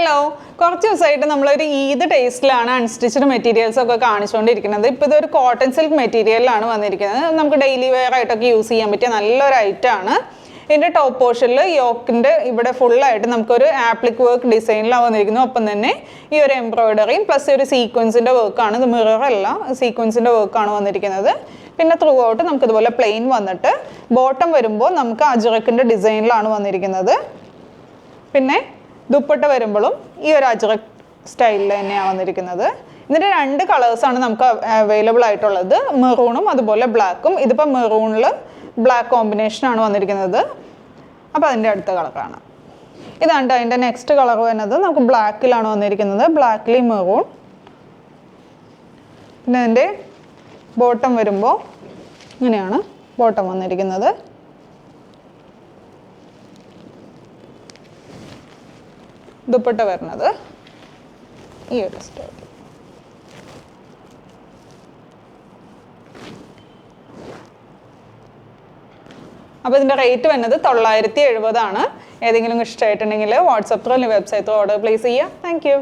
Hello, കുറച്ച് ദിവസമായിട്ട് നമ്മളൊരു ഈദ് ടേസ്റ്റിലാണ് അൺസ്റ്റിച്ച്ഡ് മെറ്റീരിയൽസ് ഒക്കെ കാണിച്ചുകൊണ്ടിരിക്കുന്നത്. ഇപ്പോൾ ഇതൊരു കോട്ടൺ സിൽക്ക് മെറ്റീരിയലിലാണ് വന്നിരിക്കുന്നത്. നമുക്ക് ഡെയിലി വെയർ ആയിട്ടൊക്കെ യൂസ് ചെയ്യാൻ പറ്റിയ നല്ലൊരു ഐറ്റമാണ്. ഇതിൻ്റെ ടോപ്പ് പോർഷനിൽ യോക്കിൻ്റെ ഇവിടെ ഫുള്ളായിട്ട് നമുക്കൊരു ആപ്ലിക് വർക്ക് ഡിസൈനിലാണ് വന്നിരിക്കുന്നത്. ഒപ്പം തന്നെ ഈ ഒരു എംബ്രോയിഡറിയും പ്ലസ് ഒരു സീക്വൻസിൻ്റെ വർക്കാണ്. ഇത് മിററല്ല, സീക്വൻസിൻ്റെ വർക്കാണ് വന്നിരിക്കുന്നത്. പിന്നെ ത്രൂ ഔട്ട് നമുക്കിതുപോലെ പ്ലെയിൻ വന്നിട്ട് ബോട്ടം വരുമ്പോൾ നമുക്ക് അജ്രക്കിൻ്റെ ഡിസൈനിലാണ് വന്നിരിക്കുന്നത്. പിന്നെ ദുപ്പട്ട വരുമ്പോഴും ഈ ഒരു അജ്രക് സ്റ്റൈലിൽ തന്നെയാണ് വന്നിരിക്കുന്നത്. ഇതിൻ്റെ 2 കളേഴ്സാണ് നമുക്ക് അവൈലബിൾ ആയിട്ടുള്ളത്, മെറൂണും അതുപോലെ ബ്ലാക്കും. ഇതിപ്പോൾ മെറൂണിൽ ബ്ലാക്ക് കോമ്പിനേഷനാണ് വന്നിരിക്കുന്നത്. അപ്പോൾ അതിൻ്റെ അടുത്ത കളർ കാണാം. ഇതാണ് അതിൻ്റെ നെക്സ്റ്റ് കളർ വരുന്നത്. നമുക്ക് ബ്ലാക്കിലാണ് വന്നിരിക്കുന്നത്, ബ്ലാക്കിൽ മെറൂൺ. പിന്നെ അതിൻ്റെ ബോട്ടം വരുമ്പോൾ ഇങ്ങനെയാണ് ബോട്ടം വന്നിരിക്കുന്നത്. ദുപ്പട്ട വരുന്നത് ഈ ഒരു സ്റ്റൈൽ. അപ്പോൾ ഇതിൻ്റെ റേറ്റ് വരുന്നത് 970 ആണ്. ഏതെങ്കിലും ഇഷ്ടമായിട്ടുണ്ടെങ്കിൽ വാട്സപ്പ് ത്രൂ അല്ലെങ്കിൽ വെബ്സൈറ്റ് ത്രൂ ഓർഡർ പ്ലേസ് ചെയ്യുക. Thank you.